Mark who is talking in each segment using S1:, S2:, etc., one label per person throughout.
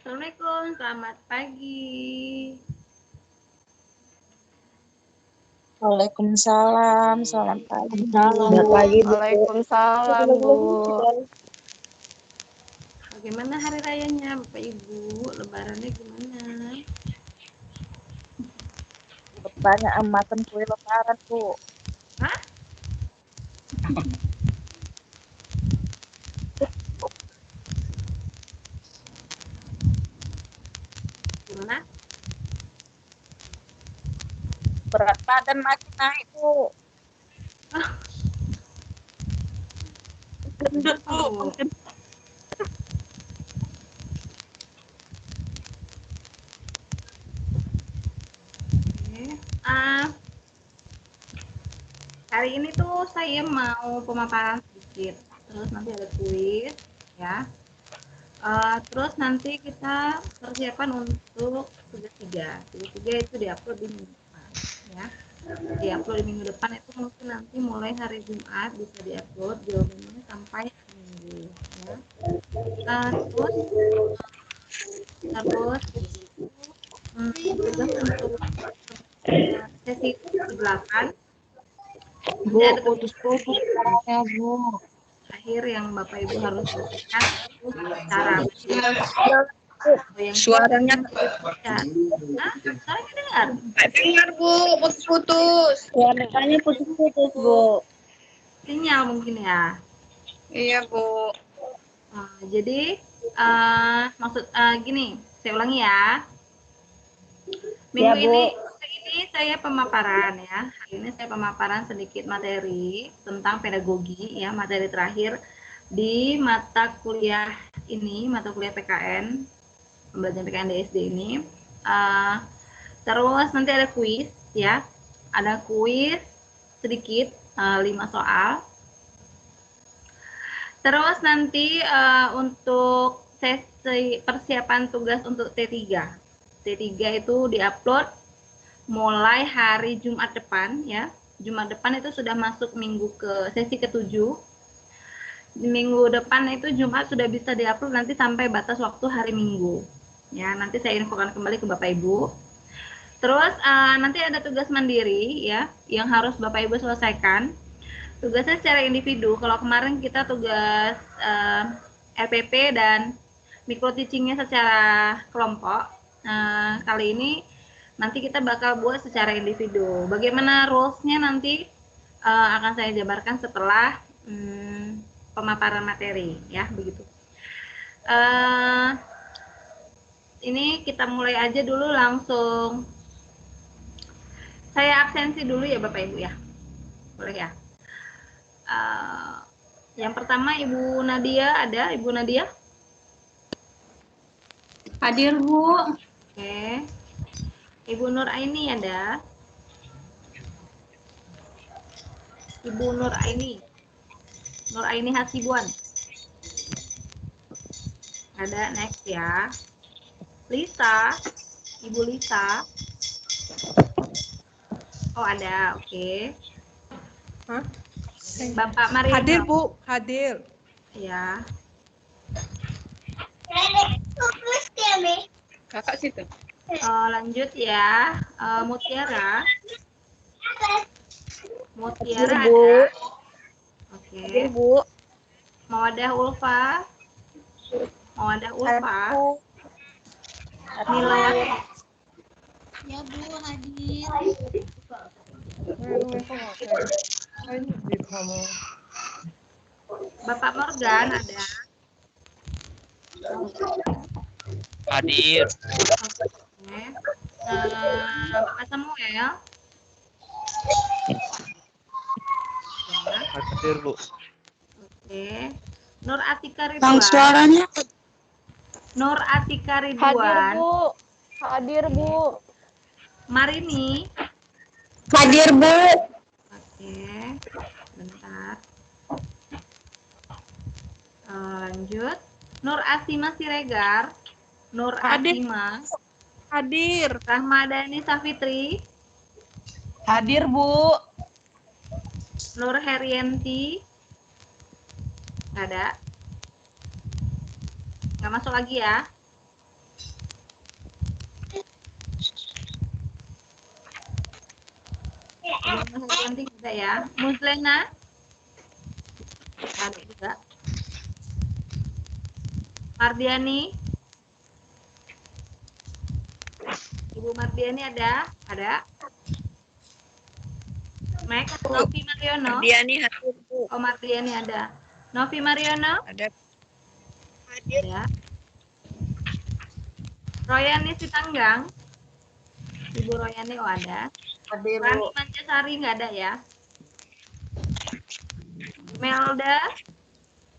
S1: Assalamualaikum, selamat pagi.
S2: Waalaikumsalam, selamat pagi.
S3: Selamat pagi, Bu.
S4: Waalaikumsalam, Bu.
S1: Bagaimana hari rayanya, Bapak Ibu? Lebarannya gimana?
S2: Banyak amatan kue lebaran, Bu.
S1: Hah? Gimana?
S2: Berat badan makin naik, Bu. Gendut, Bu.
S1: Oh. Oke. Hari ini tuh saya mau pemaparan sedikit. Terus nanti ada kuis, ya. Terus nanti kita persiapan untuk tugas 3. Tugas 3 itu diupload di minggu depan, ya. Diupload di minggu depan itu mungkin nanti mulai hari Jumat bisa diupload jawabannya sampai Minggu, ya. Terus tugas untuk sesi 8
S2: Bu, putus-putus suaranya, Bu.
S1: akhir yang Bapak Ibu harus selesaikan itu cara
S2: Suaranya
S1: suaranya dengar.
S4: Dengar, Bu. Putus-putus.
S2: suaranya putus-putus, Bu.
S1: Sinyal mungkin ya.
S4: Iya, Bu.
S1: Jadi gini, saya ulangi ya.
S2: Ya,
S1: Minggu
S2: Bu.
S1: ini saya pemaparan ya. Hari ini saya pemaparan sedikit materi tentang pedagogi ya, materi terakhir di mata kuliah ini, mata kuliah PKN, pembelajaran PKN DSD ini. Terus nanti ada kuis ya. Ada kuis sedikit 5 soal. Terus nanti untuk sesi persiapan tugas untuk T3. T3 itu diupload mulai hari Jumat depan ya. Jumat depan itu sudah masuk minggu ke sesi ke-7. Minggu depan itu Jumat sudah bisa diupload nanti sampai batas waktu hari Minggu. Ya, nanti saya infokan kembali ke Bapak Ibu. Terus nanti ada tugas mandiri ya yang harus Bapak Ibu selesaikan. Tugasnya secara individu. Kalau kemarin kita tugas RPP dan micro teachingnya secara kelompok. Kali ini nanti kita bakal buat secara individu. Bagaimana rules-nya nanti akan saya jabarkan setelah pemaparan materi, ya begitu. Ini kita mulai aja dulu langsung. Saya absensi dulu ya Bapak Ibu ya, boleh ya. Yang pertama Ibu Nadia ada, Ibu Nadia?
S5: Hadir, Bu.
S1: Oke. Ibu Nur Aini ada? Ibu Nur Aini. Nur Aini Hasibuan. Ada, next ya. Lisa. Ibu Lisa. Oh, ada. Oke.
S4: Hah?
S1: Bapak Maria.
S4: Hadir, Bu. Hadir.
S1: Ya.
S4: Kakak situ.
S1: Lanjut ya. Mutiara. Mutiara
S2: Bu.
S1: ada. Oke.
S2: Hadir, Bu.
S1: Mawadah Ulfa. Mawadah Ulfa. Nilawati.
S5: Ya, Bu, hadir.
S1: Bapak Morgan ada.
S6: Hadir.
S1: Oke. Bapak Samuel. Ya.
S6: Hadir, Bu.
S1: Oke. Nur Atika
S2: Bang,
S1: Ridwan.
S2: suaranya
S1: Nur Atika
S3: Hadir,
S1: Ridwan.
S3: Bu. Hadir, Bu.
S1: Marini.
S2: hadir, Bu.
S1: Oke. Bentar. Lanjut. Nur Asima Siregar. Nur
S4: Hadir.
S1: Asima.
S4: Hadir.
S1: Rahmadani Safitri.
S2: Hadir, Bu.
S1: Nur Herianti. Nggak ada. Nggak masuk lagi ya. Ibu Nur Hadianti ada ya. Muslena? Ada juga. Mardiani? Ibu Mardiani ada? Ada. Max, Novi Mariono?
S3: Diani hadir, Bu.
S1: Oh, Mardiani ada. Novi Mariono?
S3: Ada.
S1: Ada. Royani Sitanggang? Ibu Royani, oh ada.
S2: Hadir,
S1: Rani
S2: Bu.
S1: Mancasari nggak ada ya. Melda?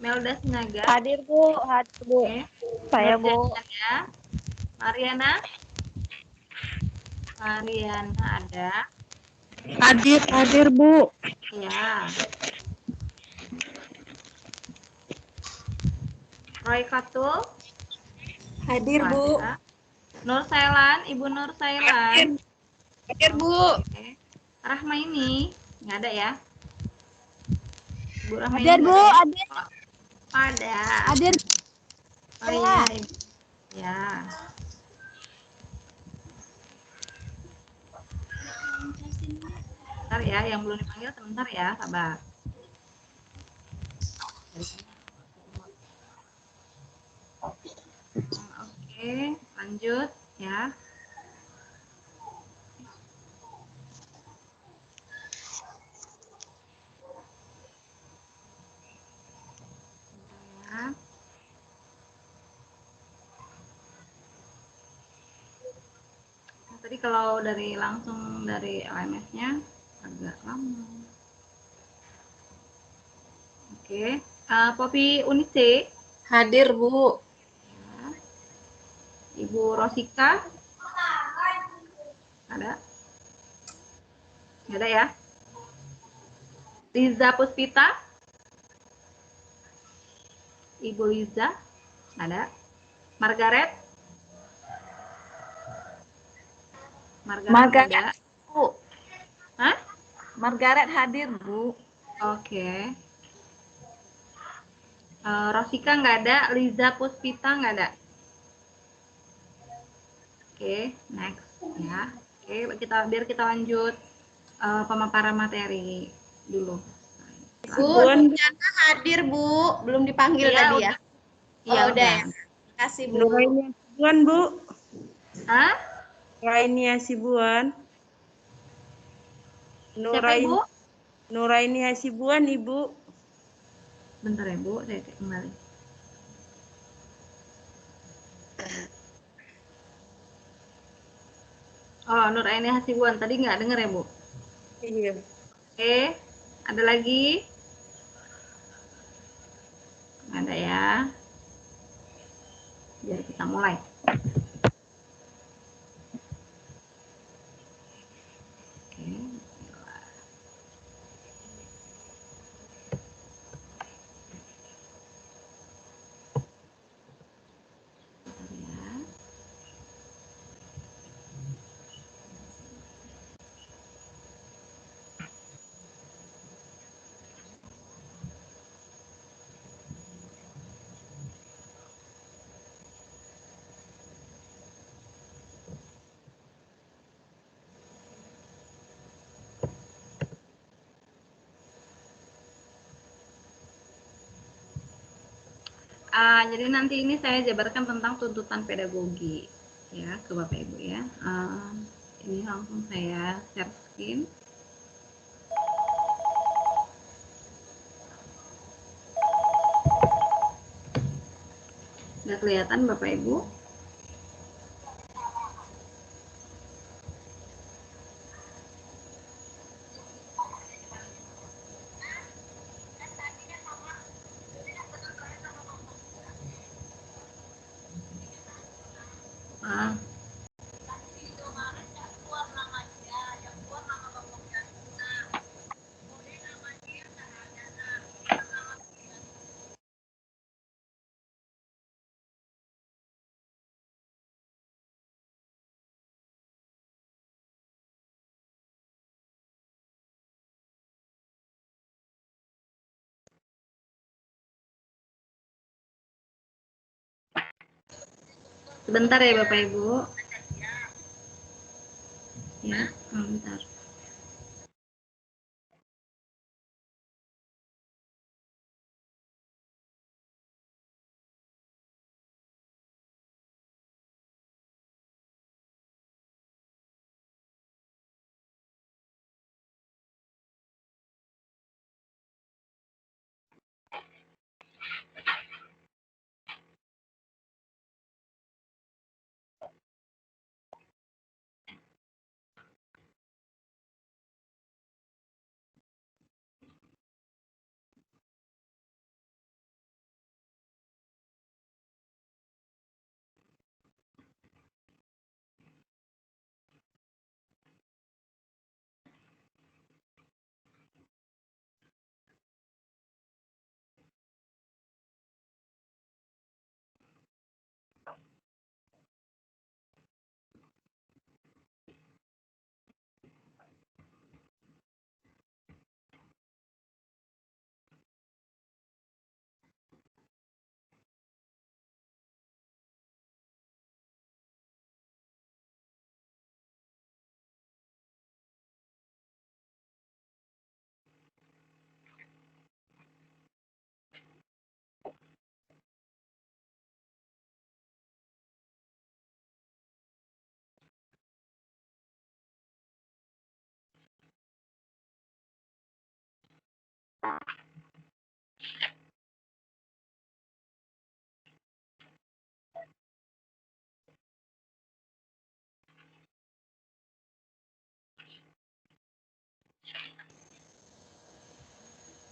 S1: Melda Sinaga?
S3: Hadir, Bu. Hadir, Bu.
S1: Oke.
S3: Saya,
S1: Nurjani
S3: Bu.
S1: ada. Mariana? Mariana ada.
S4: Hadir, Bu.
S1: Ya. Roy Katul?
S5: Hadir,
S1: Oh,
S5: Bu.
S1: ada. Nur Sailan, Ibu Nur Sailan.
S5: Hadir, Bu.
S1: Oke. Rahma ini nggak ada ya? Ibu Rahma
S3: Hadir,
S1: ini
S3: Bu.
S1: nggak ada ya?
S3: Hadir.
S1: Oh, ada.
S3: Hadir.
S1: Oh iya, Ibu. Ya. Sebentar ya, yang belum dipanggil sebentar ya, sabar. Oke, lanjut ya. Ya. Nah, tadi kalau langsung dari LMS-nya agak lama. Oke, Poppy Unice,
S5: Hadir, Bu.
S1: ya. Ibu Rosika, ada? Nggak ada ya? Liza Puspita, Ibu Liza, ada? Margaret, nggak ada?
S2: Bu.
S1: Hah?
S2: Margaret hadir, Bu.
S1: Oke. Rosika nggak ada, Liza Puspita nggak ada. Oke, next ya. Oke, biar kita lanjut pemaparan materi dulu.
S5: Bu, Diana hadir, Bu. Belum dipanggil
S1: Iya,
S5: tadi ya?
S1: udah.
S5: Oh,
S1: Iya,
S5: udah ya. Terima kasih, Bu.
S4: Nuraini Hasibuan, Bu.
S1: Hah?
S4: Nuraini Hasibuan.
S1: Siapa Ibu?
S4: Nuraini Hasibuan, Ibu.
S1: Bentar ya, Bu, saya cek kembali. Oh, Nur Aini Hasibuan. Tadi nggak denger ya, Bu?
S4: Iya.
S1: Oke, ada lagi? Nggak ada ya. Biar kita mulai. Oke. Bentar ya. Jadi nanti ini saya jabarkan tentang tuntutan pedagogi ya ke Bapak Ibu ya. Ini langsung saya share screen. Nggak kelihatan Bapak Ibu? Ah, sebentar ya Bapak Ibu. Ya, bentar.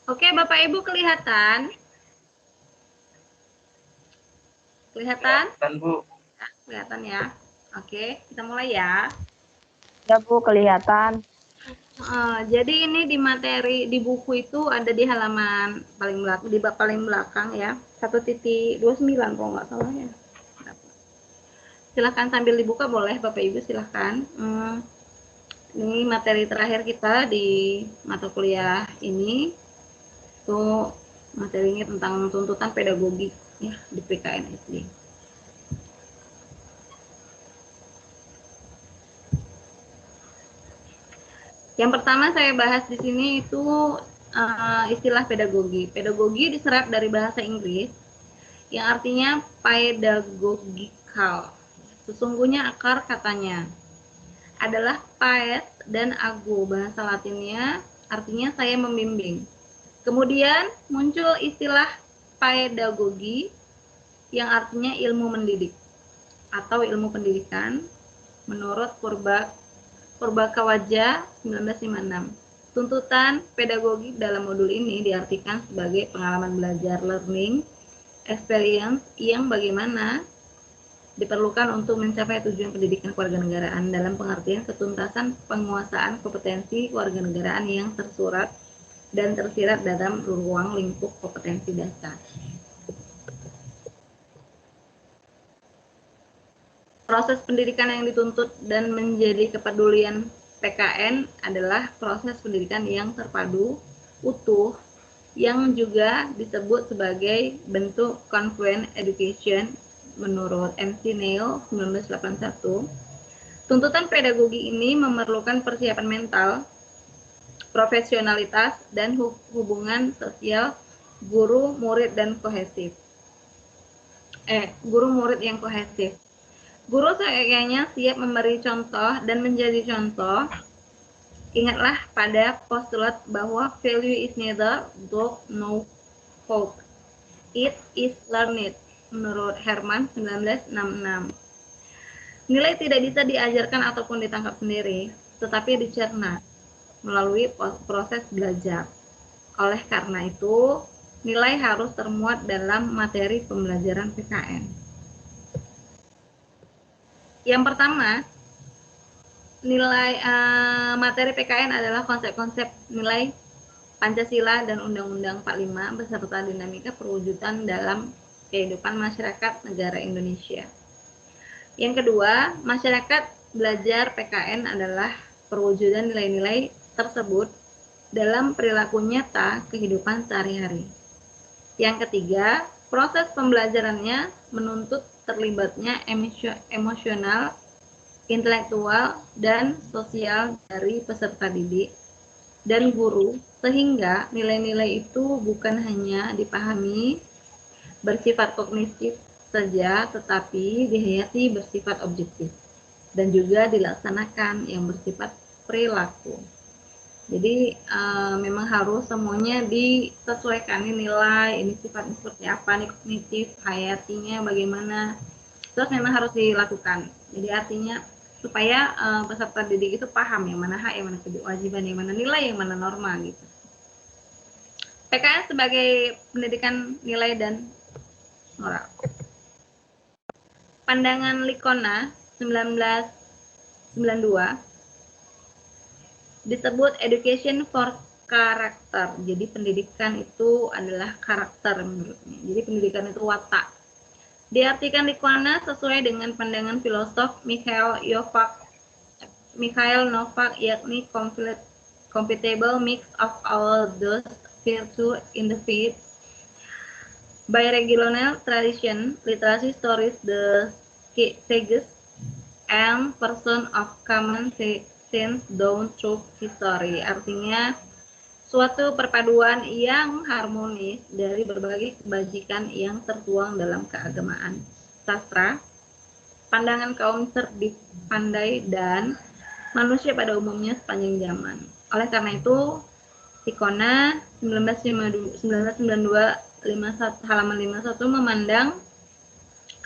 S1: Oke, Bapak Ibu kelihatan? Kelihatan?
S6: Kelihatan, Bu.
S1: Kelihatan ya. Oke, kita mulai ya.
S3: Ya Bu, kelihatan.
S1: Jadi ini di materi di buku itu ada di halaman paling belakang, di bab paling belakang ya, 1.29 kalau nggak salah ya. Silahkan sambil dibuka boleh Bapak Ibu, silahkan. Ini materi terakhir kita di mata kuliah ini, itu materinya tentang tuntutan pedagogik ya di PKN SD. Yang pertama saya bahas di sini itu istilah pedagogi. Pedagogi diserap dari bahasa Inggris yang artinya pedagogical. Sesungguhnya akar katanya adalah paes dan ago, bahasa Latinnya artinya saya membimbing. Kemudian muncul istilah pedagogi yang artinya ilmu mendidik atau ilmu pendidikan menurut Purbakawaja 1956. Tuntutan pedagogi dalam modul ini diartikan sebagai pengalaman belajar learning experience yang bagaimana diperlukan untuk mencapai tujuan pendidikan kewarganegaraan dalam pengertian ketuntasan penguasaan kompetensi kewarganegaraan yang tersurat dan tersirat dalam ruang lingkup kompetensi dasar. Proses pendidikan yang dituntut dan menjadi kepedulian PKN adalah proses pendidikan yang terpadu, utuh, yang juga disebut sebagai bentuk confluent education menurut MC Neil 1981. Tuntutan pedagogi ini memerlukan persiapan mental, profesionalitas, dan hubungan sosial guru, murid, dan kohesif. Guru murid yang kohesif. Guru seyogyanya siap memberi contoh dan menjadi contoh. Ingatlah pada postulat bahwa value is neither dog nor folk. It is learned menurut Herman 1966. Nilai tidak bisa diajarkan ataupun ditangkap sendiri, tetapi dicerna melalui proses belajar. Oleh karena itu, nilai harus termuat dalam materi pembelajaran PKN. Yang pertama, nilai materi PKN adalah konsep-konsep nilai Pancasila dan Undang-Undang 45 beserta dinamika perwujudan dalam kehidupan masyarakat negara Indonesia. Yang kedua, masyarakat belajar PKN adalah perwujudan nilai-nilai tersebut dalam perilaku nyata kehidupan sehari-hari. Yang ketiga, proses pembelajarannya menuntut terlibatnya emosional, intelektual, dan sosial dari peserta didik dan guru, sehingga nilai-nilai itu bukan hanya dipahami bersifat kognitif saja, tetapi dihiasi bersifat objektif dan juga dilaksanakan yang bersifat perilaku. Jadi memang harus semuanya disesuaikan, ini nilai, ini sifatnya seperti apa, ini kognitif, hayatinya bagaimana, terus memang harus dilakukan. Jadi artinya supaya peserta didik itu paham yang mana hak, yang mana kewajiban, yang mana nilai, yang mana norma gitu. PKN sebagai pendidikan nilai dan moral. Pandangan Likona 1992 disebut education for character. Jadi pendidikan itu adalah karakter menurutnya. Jadi pendidikan itu watak. Diartikan Likona sesuai dengan pandangan filosof Mikhail Novak, yakni compatible mix of all those virtues in the faith. By regional tradition, literary stories, the sages, and person of common sense down through history. Artinya suatu perpaduan yang harmonis dari berbagai kebajikan yang tertuang dalam keagamaan, sastra, pandangan kaum cerdik, pandai, dan manusia pada umumnya sepanjang zaman. Oleh karena itu, Likona 1992 halaman 51 memandang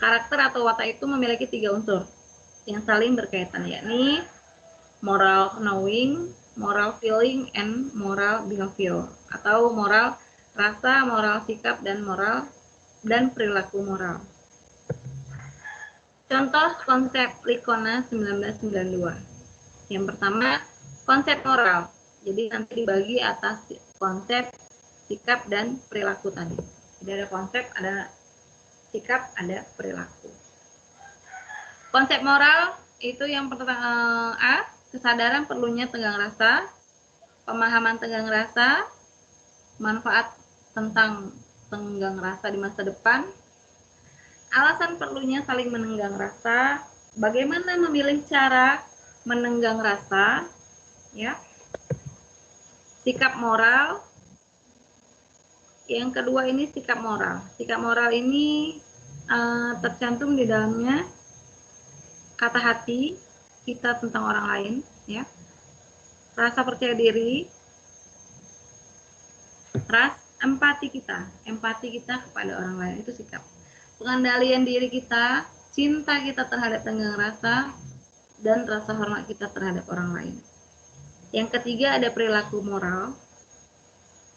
S1: karakter atau watak itu memiliki 3 unsur yang saling berkaitan, yakni moral knowing, moral feeling, and moral behavior, atau moral rasa, moral sikap, dan moral dan perilaku moral. Contoh konsep Likona 1992. Yang pertama, konsep moral. Jadi nanti dibagi atas konsep, sikap, dan perilaku tadi. Jadi ada konsep, ada sikap, ada perilaku. Konsep moral itu yang pertama A, kesadaran perlunya tenggang rasa, pemahaman tenggang rasa, manfaat tentang tenggang rasa di masa depan, alasan perlunya saling menenggang rasa, bagaimana memilih cara menenggang rasa, ya, sikap moral. Yang kedua ini sikap moral. Sikap moral ini tercantum di dalamnya kata hati kita tentang orang lain, ya, rasa percaya diri, empati kita kepada orang lain, itu sikap. Pengendalian diri kita, cinta kita terhadap tenggang rasa, dan rasa hormat kita terhadap orang lain. Yang ketiga ada perilaku moral,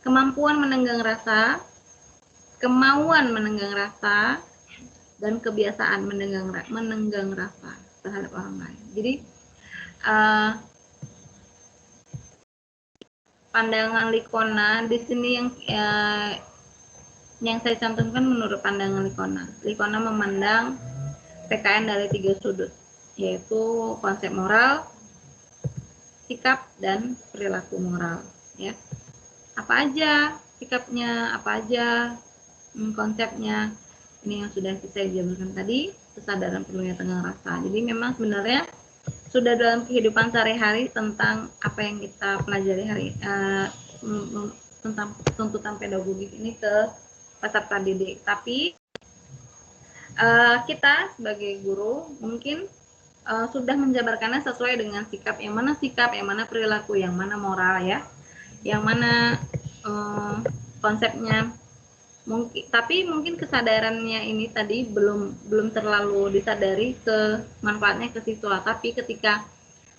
S1: kemampuan menenggang rasa, kemauan menenggang rasa, dan kebiasaan menenggang rasa terhadap orang lain. Jadi pandangan Likona di sini yang saya cantumkan menurut pandangan Likona. Likona memandang PKN dari 3 sudut, yaitu konsep moral, sikap, dan perilaku moral, ya. Apa aja sikapnya, apa aja konsepnya, ini yang sudah saya jabarkan tadi, kesadaran perlunya tenggang rasa. Jadi memang sebenarnya sudah dalam kehidupan sehari-hari tentang apa yang kita pelajari tentang tuntutan pedagogik ini ke peserta didik. Tapi kita sebagai guru mungkin sudah menjabarkannya sesuai dengan sikap, yang mana sikap, yang mana perilaku, yang mana moral, ya, yang mana konsepnya. Tapi mungkin kesadarannya ini tadi belum terlalu disadari ke manfaatnya ke siswa. Tapi ketika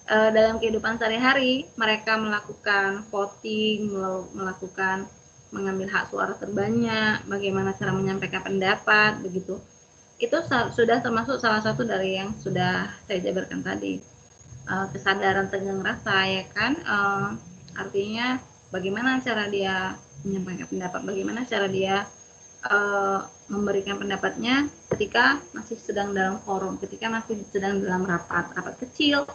S1: dalam kehidupan sehari-hari mereka melakukan voting, melakukan mengambil hak suara terbanyak, bagaimana cara menyampaikan pendapat, begitu. Itu sudah termasuk salah satu dari yang sudah saya jabarkan tadi, kesadaran tenggang rasa, ya kan, artinya bagaimana cara dia menyampaikan pendapat, bagaimana cara dia memberikan pendapatnya ketika masih sedang dalam forum, ketika masih sedang dalam rapat kecil,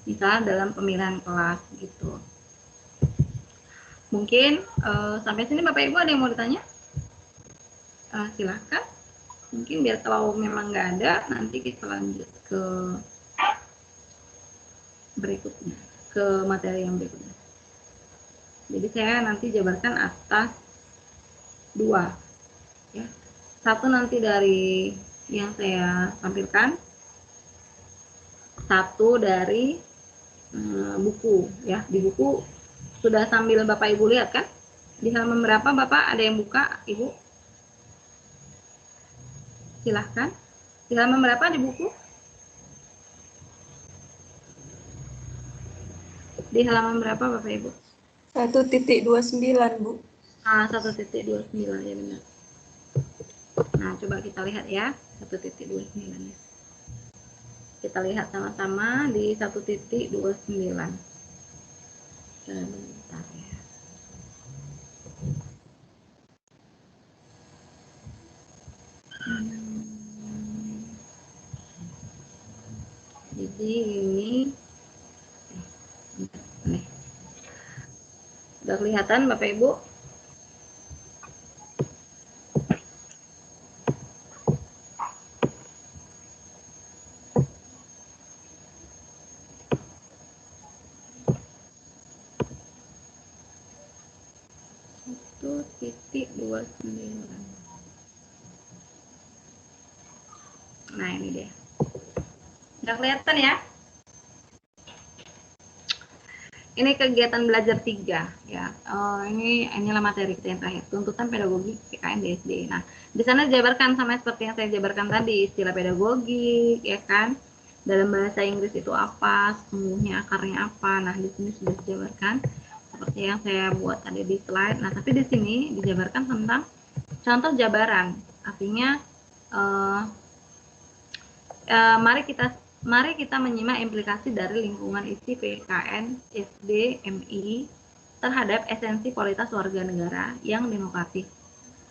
S1: misalnya dalam pemilihan kelas, gitu. Mungkin sampai sini Bapak Ibu ada yang mau ditanya? Silahkan. Mungkin biar kalau memang nggak ada, nanti kita lanjut ke berikutnya, ke materi yang berikutnya. Jadi saya nanti jabarkan atas 2, ya. 1 nanti dari yang saya tampilkan, 1 dari buku, ya. Di buku sudah sambil Bapak Ibu lihat kan? Di halaman berapa Bapak ada yang buka, Ibu? Silahkan. Di halaman berapa di buku? Di halaman berapa Bapak Ibu?
S4: 1.29, Bu.
S1: 1.29, ya benar. Nah, coba kita lihat ya, 1.29 ya. Kita lihat sama-sama di 1.29. Sebentar ya. Jadi ini nih. Udah kelihatan Bapak Ibu? Titik 29. Nah, ini dia. Udah kelihatan ya? Ini kegiatan belajar 3 ya. Inilah materi kita yang terakhir, tuntutan pedagogi PKN di SD. Nah, di sana dijabarkan sama seperti yang saya jabarkan tadi, istilah pedagogik ya kan. Dalam bahasa Inggris itu apa, sesungguhnya akarnya apa. Nah, di sini sudah dijabarkan seperti yang saya buat tadi di slide. Nah, tapi di sini dijabarkan tentang contoh jabaran. Artinya mari kita menyimak implikasi dari lingkungan isi PKN SD MI terhadap esensi kualitas warga negara yang demokratis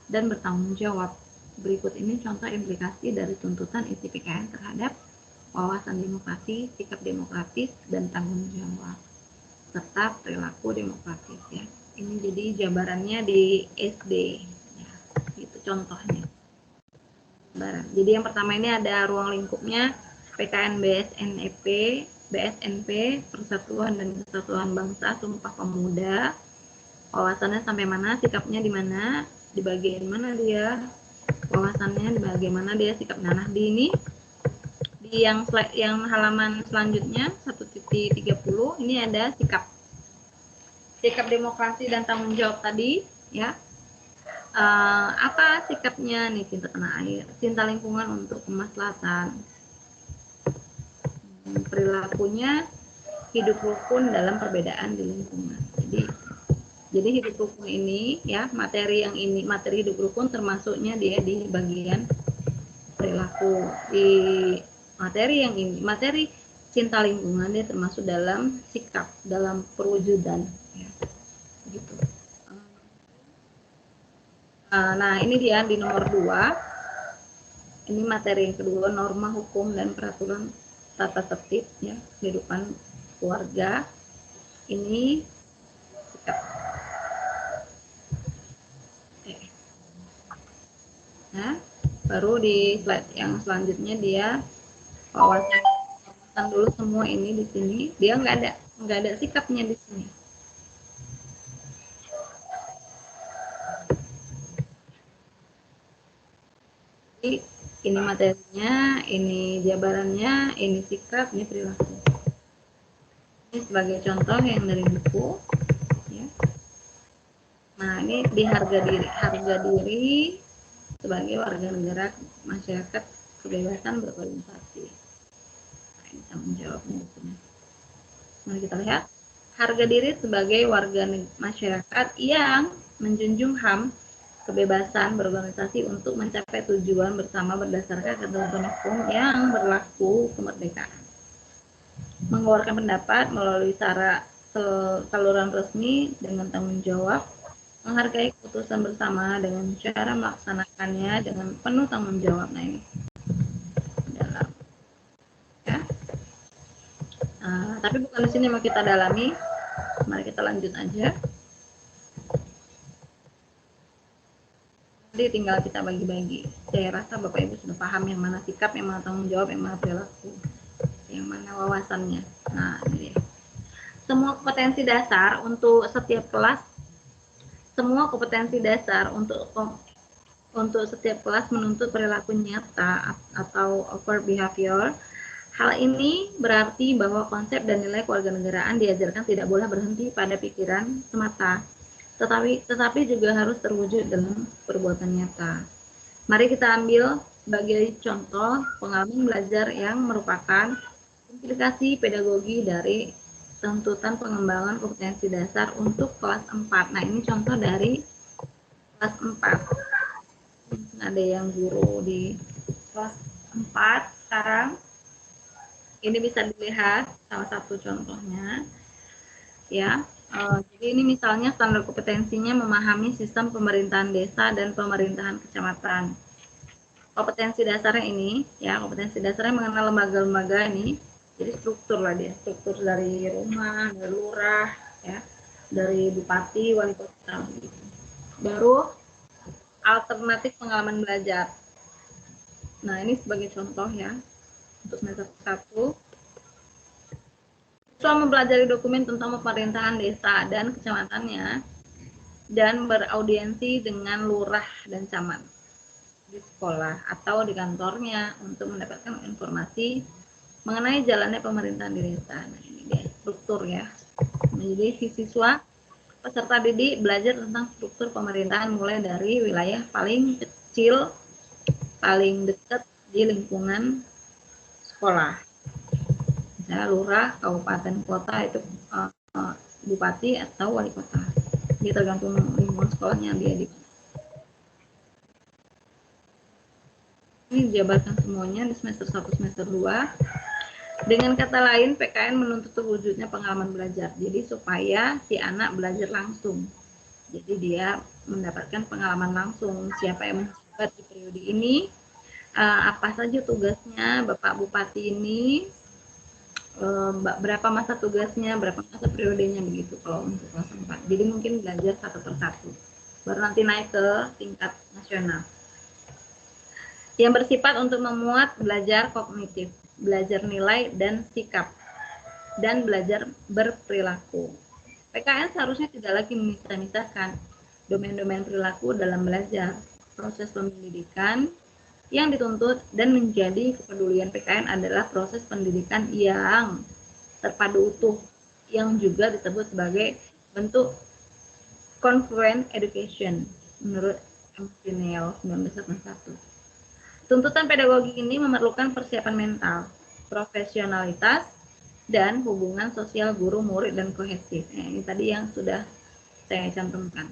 S1: dan bertanggung jawab. Berikut ini contoh implikasi dari tuntutan isi PKN terhadap wawasan demokrasi, sikap demokratis, dan tanggung jawab serta perilaku demokratis ya. Ini jadi jabarannya di SD ya, itu contohnya. Jadi yang pertama ini ada ruang lingkupnya PKN BSNP, Persatuan dan Kesatuan Bangsa Sumpah Pemuda. Wawasannya sampai mana, sikapnya di mana, di bagian mana dia, wawasannya di bagian mana dia, sikapnya. Nah, di ini di yang halaman selanjutnya 1.30 ini ada sikap demokrasi dan tanggung jawab tadi ya. Apa sikapnya nih? Cinta tanah air, cinta lingkungan untuk kemaslahatan, perilakunya hidup rukun dalam perbedaan di lingkungan. Jadi hidup rukun ini ya, materi hidup rukun termasuknya dia di bagian perilaku. Di materi yang ini, materi cinta lingkungan dia termasuk dalam sikap, dalam perwujudan ya. Gitu. Nah, ini dia di nomor 2. Ini materi yang kedua, norma hukum dan peraturan tata tertib ya, kehidupan keluarga. Ini sikap. Nah, baru di slide yang selanjutnya dia wawasan dulu semua ini di sini. Dia nggak ada sikapnya di sini. Jadi ini materinya, ini jabarannya, ini sikap, ini perilaku. Ini sebagai contoh yang dari buku ya. Nah, ini di harga diri sebagai warga negara masyarakat kebebasan berorganisasi. Nah, ini tanggung jawabnya di sini. Mari kita lihat harga diri sebagai warga masyarakat yang menjunjung HAM, kebebasan berorganisasi untuk mencapai tujuan bersama berdasarkan ketentuan hukum yang berlaku kemerdekaan. Mengeluarkan pendapat melalui saluran resmi dengan tanggung jawab, menghargai keputusan bersama dengan cara melaksanakannya dengan penuh tanggung jawab. Nah, ini dalam ya. Tapi bukan di sini mau kita dalami. Mari kita lanjut aja. Jadi tinggal kita bagi-bagi. Saya rasa Bapak Ibu sudah paham yang mana sikap, yang mana tanggung jawab, yang mana perilaku, yang mana wawasannya. Nah, ini dia. Semua kompetensi dasar untuk setiap kelas, untuk setiap kelas menuntut perilaku nyata atau over behavior. Hal ini berarti bahwa konsep dan nilai kewarganegaraan diajarkan tidak boleh berhenti pada pikiran semata, tetapi juga harus terwujud dalam perbuatan nyata. Mari kita ambil sebagai contoh pengalaman belajar yang merupakan implikasi pedagogi dari tuntutan pengembangan kompetensi dasar untuk kelas 4. Nah, ini contoh dari kelas 4. Ada yang guru di kelas 4 sekarang. Ini bisa dilihat salah satu contohnya. Ya. Jadi ini misalnya standar kompetensinya memahami sistem pemerintahan desa dan pemerintahan kecamatan. Kompetensi dasarnya ini, ya kompetensi dasarnya mengenal lembaga-lembaga ini. Jadi struktur lah dia, struktur dari rumah, dari lurah, ya, dari bupati, wali kota. Gitu. Baru alternatif pengalaman belajar. Nah, ini sebagai contoh ya untuk semester 1. Siswa mempelajari dokumen tentang pemerintahan desa dan kecamatannya dan beraudiensi dengan lurah dan camat di sekolah atau di kantornya untuk mendapatkan informasi mengenai jalannya pemerintahan di desa. Nah, ini dia struktur ya. Jadi si siswa peserta didik belajar tentang struktur pemerintahan mulai dari wilayah paling kecil, paling dekat di lingkungan sekolah. Misalnya lurah, kabupaten, kota itu bupati atau wali kota. Jadi tergantung lingkungan sekolahnya dia di mana. Ini dijabarkan semuanya di semester 1, semester 2. Dengan kata lain, PKN menuntut terwujudnya pengalaman belajar. Jadi supaya si anak belajar langsung. Jadi dia mendapatkan pengalaman langsung. Siapa yang menjabat di periode ini, apa saja tugasnya Bapak Bupati ini, berapa masa tugasnya, berapa masa periodenya begitu kalau untuk kelas 4. Jadi mungkin belajar satu persatu. Baru nanti naik ke tingkat nasional. Yang bersifat untuk memuat belajar kognitif, belajar nilai dan sikap, dan belajar berperilaku. PKN seharusnya tidak lagi memisah-misahkan domain-domain perilaku dalam belajar. Proses pendidikan yang dituntut dan menjadi kepedulian PKN adalah proses pendidikan yang terpadu utuh, yang juga disebut sebagai bentuk confluent education menurut McNeil 1981. Tuntutan pedagogik ini memerlukan persiapan mental, profesionalitas, dan hubungan sosial guru, murid, dan kohesif. Ini tadi yang sudah saya cantumkan.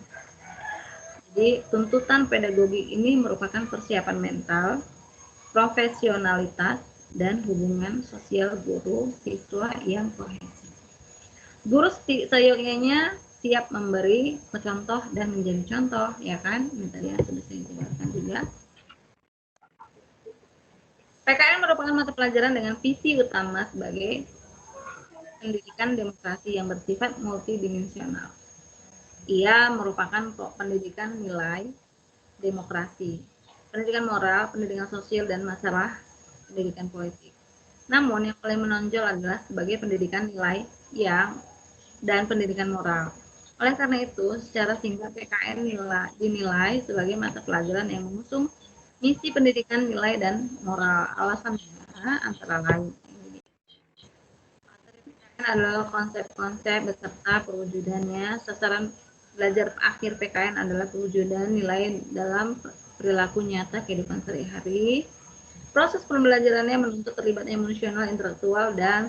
S1: Jadi, tuntutan pedagogik ini merupakan persiapan mental, profesionalitas, dan hubungan sosial guru siswa yang kohesif. Guru seyogyanya siap memberi contoh dan menjadi contoh, ya kan? Ini tadi yang sudah saya jelaskan juga. PKN merupakan mata pelajaran dengan visi utama sebagai pendidikan demokrasi yang bersifat multidimensional. Ia merupakan pendidikan nilai demokrasi, pendidikan moral, pendidikan sosial, dan masalah pendidikan politik. Namun yang paling menonjol adalah sebagai pendidikan nilai dan pendidikan moral. Oleh karena itu, secara singkat PKN dinilai sebagai mata pelajaran yang mengusung misi pendidikan nilai dan moral. Alasannya antara lain adalah konsep-konsep beserta perwujudannya. Sasaran belajar akhir PKN adalah perwujudan nilai dalam perilaku nyata kehidupan sehari-hari. Proses pembelajarannya menuntut terlibatnya emosional, intelektual, dan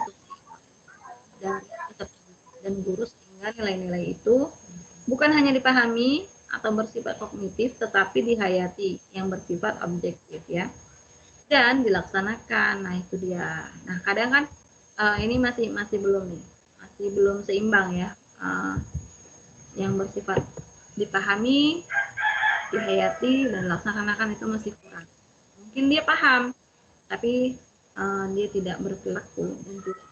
S1: guru, sehingga nilai-nilai itu bukan hanya dipahami atau bersifat kognitif, tetapi dihayati yang bersifat objektif, ya, dan dilaksanakan. Nah itu dia. Nah kadang kan ini masih belum nih, masih belum seimbang, ya. Yang bersifat dipahami, dihayati, dan dilaksanakan itu masih kurang. Mungkin dia paham, tapi dia tidak berperilaku dan tidak.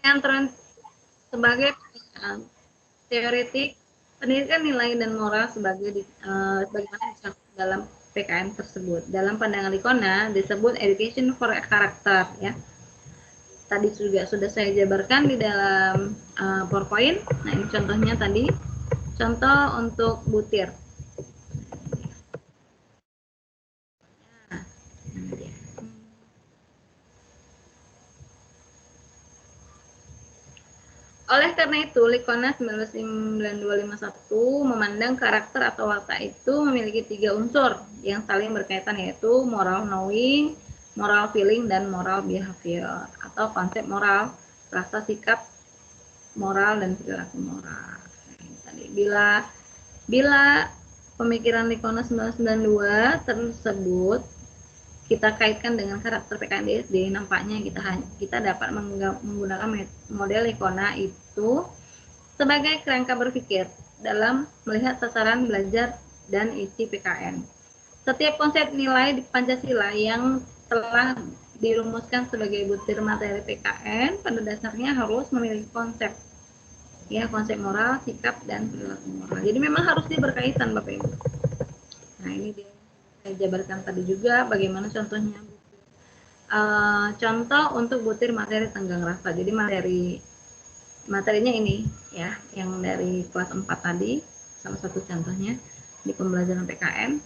S1: Yang sebagai teoretik, pendidikan nilai dan moral bagaimana disangkut dalam PKN tersebut. Dalam pandangan Licona disebut education for character, ya. Tadi juga sudah saya jabarkan di dalam PowerPoint. Nah ini contohnya tadi, contoh untuk butir. Oleh karena itu, Licona 1992-51 memandang karakter atau watak itu memiliki 3 unsur yang saling berkaitan, yaitu moral knowing, moral feeling, dan moral behavior, atau konsep moral, rasa sikap moral, dan perilaku moral. Tadi bila pemikiran Licona 1992 tersebut kita kaitkan dengan karakter PKN SD, nampaknya kita dapat menggunakan model Licona itu sebagai kerangka berpikir dalam melihat sasaran belajar dan isi PKN. Setiap konsep nilai di Pancasila yang telah dirumuskan sebagai butir materi PKN pada dasarnya harus memiliki konsep, ya, konsep moral, sikap, dan perilaku moral. Jadi memang harus berkaitan, Bapak Ibu. Nah ini dia saya jabarkan tadi juga bagaimana contohnya. Contoh untuk butir materi tenggang rasa. Jadi materinya ini, ya, yang dari kelas 4 tadi, salah satu contohnya di pembelajaran PKN.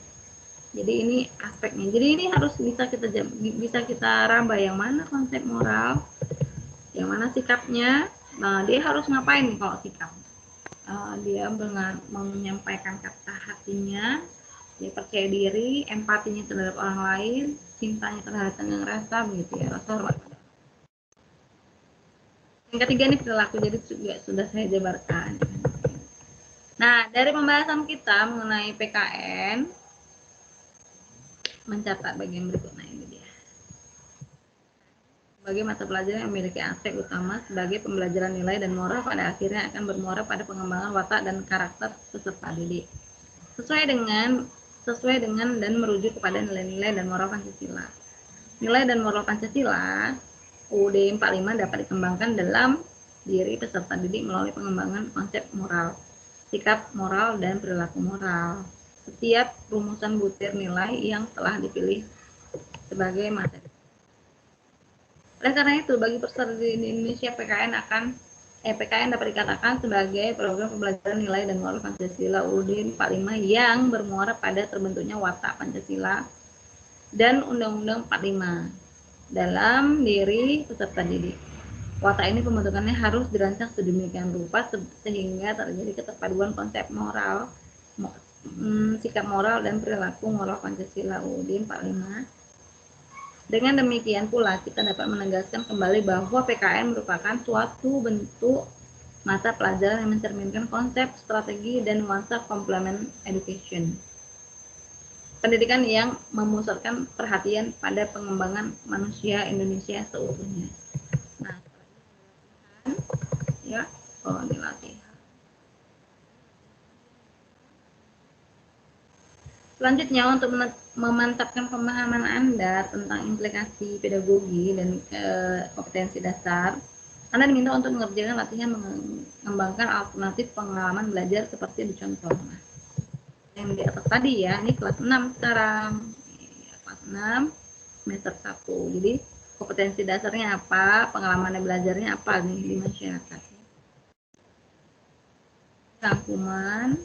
S1: Jadi ini aspeknya. Jadi ini harus bisa kita raba yang mana konsep moral, Bagaimana sikapnya? Nah, dia harus ngapain nih kalau sikap? Dia menyampaikan kata hatinya, dia percaya diri, empatinya terhadap orang lain, cintanya terhadap tenggang rasa, begitu ya, rasa hormat. Yang ketiga ini perilaku, jadi juga sudah saya jabarkan. Nah, dari pembahasan kita mengenai PKN, mencatat bagian berikutnya ini dia. Sebagai mata pelajaran yang memiliki aspek utama sebagai pembelajaran nilai dan moral, pada akhirnya akan bermuara pada pengembangan watak dan karakter peserta didik. Sesuai dengan dan merujuk kepada nilai-nilai dan moral Pancasila. Nilai dan moral Pancasila UUD 45 dapat dikembangkan dalam diri peserta didik melalui pengembangan konsep moral, sikap moral, dan perilaku moral. Setiap rumusan butir nilai yang telah dipilih sebagai materi. Oleh karena itu, bagi peserta di Indonesia, PKN dapat dikatakan sebagai program pembelajaran nilai dan moral Pancasila UUD 45 yang bermuara pada terbentuknya watak Pancasila dan Undang-Undang 45 dalam diri peserta didik. Watak ini pembentukannya harus dirancang sedemikian rupa sehingga terjadi keterpaduan konsep moral, sikap moral, dan perilaku moral Pancasila UUD 45. Dengan demikian pula, kita dapat menegaskan kembali bahwa PKN merupakan suatu bentuk mata pelajaran yang mencerminkan konsep, strategi, dan nuansa complement education. Pendidikan yang memusatkan perhatian pada pengembangan manusia Indonesia seutuhnya. Nah, ya, ini latihan. Selanjutnya, untuk memantapkan pemahaman Anda tentang implikasi pedagogi dan kompetensi dasar, Anda diminta untuk mengerjakan latihan mengembangkan alternatif pengalaman belajar seperti di contoh. Nah, yang di atas tadi ya, ini kelas 6 sekarang. Kelas 6, semester 1. Jadi, kompetensi dasarnya apa, pengalaman belajarnya apa nih di masyarakat. Rangkuman.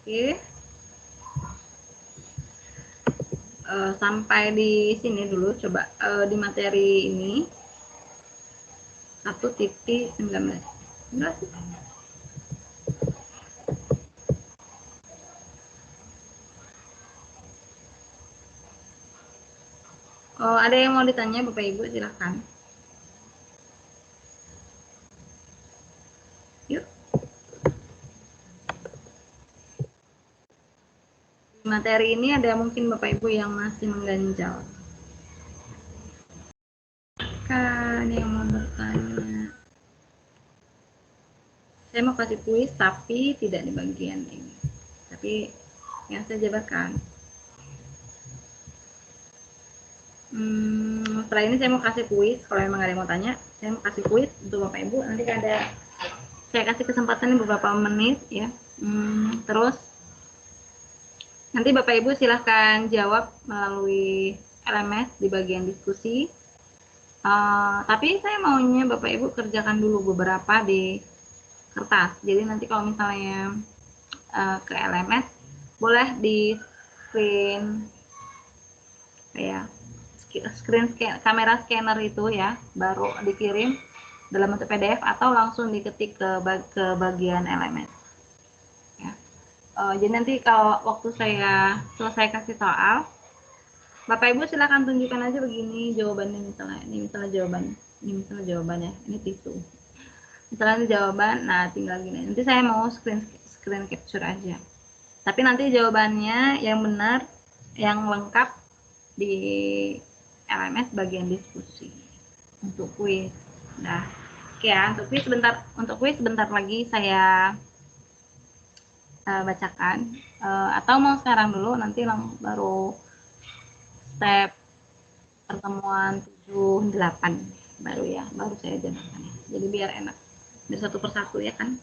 S1: Oke. Sampai di sini dulu, coba di materi ini 1.19. Enggak sih. Oh, ada yang mau ditanya Bapak Ibu, silakan. Yuk. Di materi ini ada mungkin Bapak Ibu yang masih mengganjal. Kan yang mau bertanya. Saya mau kasih kuis tapi tidak di bagian ini. Tapi yang saya jabarkan. Setelah ini saya mau kasih kuis. Kalau memang ada yang mau tanya, saya mau kasih kuis untuk Bapak Ibu. Nanti saya kasih kesempatan beberapa menit ya. Terus nanti Bapak Ibu silahkan jawab melalui LMS di bagian diskusi. Tapi saya maunya Bapak Ibu kerjakan dulu beberapa di kertas. Jadi nanti kalau misalnya ke LMS boleh di screen kamera scanner itu ya, baru dikirim dalam bentuk PDF atau langsung diketik ke bagian LMS. Ya. Jadi nanti kalau waktu saya selesai kasih soal, Bapak Ibu silakan tunjukkan aja begini jawabannya, misalnya ini misalnya jawabannya, ini tisu. Misalnya jawaban, nah tinggal gini. Nanti saya mau screen capture aja. Tapi nanti jawabannya yang benar, yang lengkap di LMS bagian diskusi untuk kuis. Nah, oke ya, untuk kuis sebentar lagi saya bacakan. Atau mau sekarang dulu, nanti baru step pertemuan 7-8 baru saya jabarkan ya. Jadi biar enak, biar satu persatu ya kan.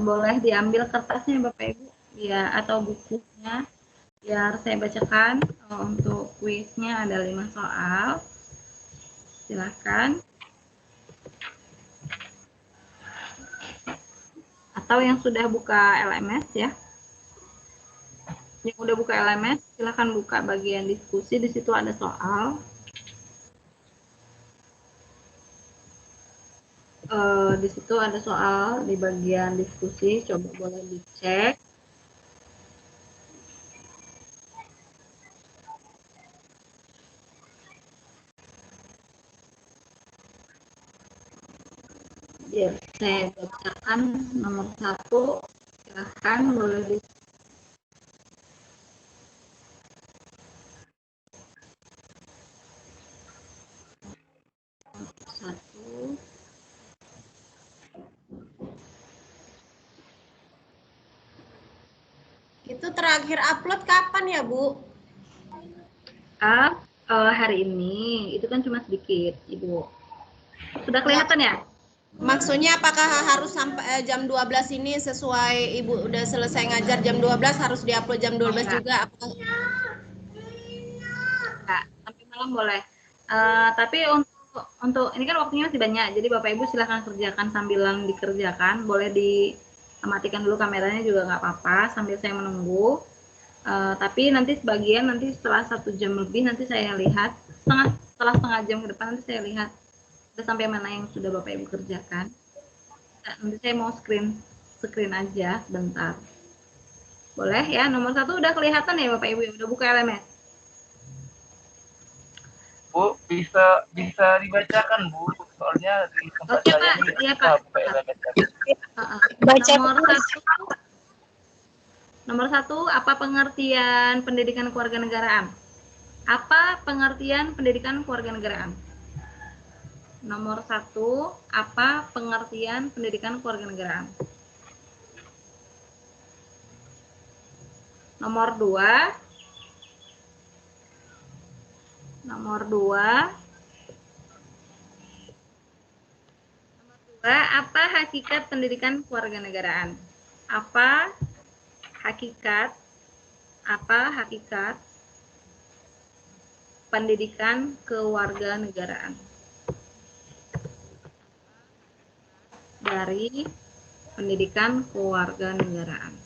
S1: Boleh diambil kertasnya Bapak Ibu ya, atau bukunya biar saya bacakan. Untuk kuisnya ada 5 soal, silahkan. Atau yang sudah buka LMS ya, Yang udah buka LMS, silahkan buka bagian diskusi. Di situ ada soal. Di situ ada soal di bagian diskusi. Coba boleh dicek. Biar saya bacakan nomor 1. Silahkan boleh di satu.
S5: Itu terakhir upload kapan ya, Bu?
S1: Hari ini itu kan cuma sedikit, Ibu. Sudah kelihatan ya?
S5: Maksudnya apakah harus sampai jam 12 ini sesuai Ibu udah selesai ngajar jam 12 harus diupload jam 12
S1: Enggak.
S5: juga?
S1: Enggak, sampai malam boleh. Tapi untuk ini kan waktunya masih banyak, jadi Bapak Ibu silahkan kerjakan sambilan dikerjakan. Boleh dimatikan dulu kameranya juga nggak apa-apa sambil saya menunggu. Tapi nanti sebagian nanti setelah 1 jam lebih nanti saya lihat setelah setengah jam ke depan nanti saya lihat sudah sampai mana yang sudah Bapak Ibu kerjakan. Nanti saya mau screen aja bentar. Boleh ya, nomor 1 udah kelihatan ya Bapak Ibu, udah buka LMS.
S6: Bu, bisa dibacakan Bu, soalnya di tempat
S1: Oke,
S6: saya
S1: Pak.
S6: ini
S1: Iya,
S6: kita
S1: Pak.
S6: buka LMS.
S1: Nomor satu, apa pengertian pendidikan kewarganegaraan? Apa pengertian pendidikan kewarganegaraan? Nomor 1, apa pengertian pendidikan kewarganegaraan? Nomor 2, apa hakikat pendidikan kewarganegaraan? Apa hakikat pendidikan kewarganegaraan? Dari pendidikan kewarganegaraan.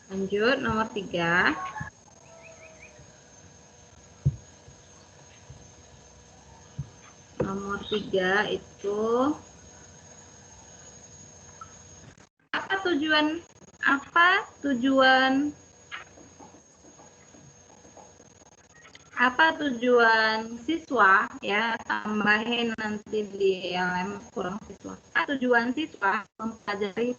S1: Lanjut, nomor 3. Nomor 3 itu apa tujuan siswa ya, tambahin nanti di LM kurang siswa. Tujuan siswa mempelajari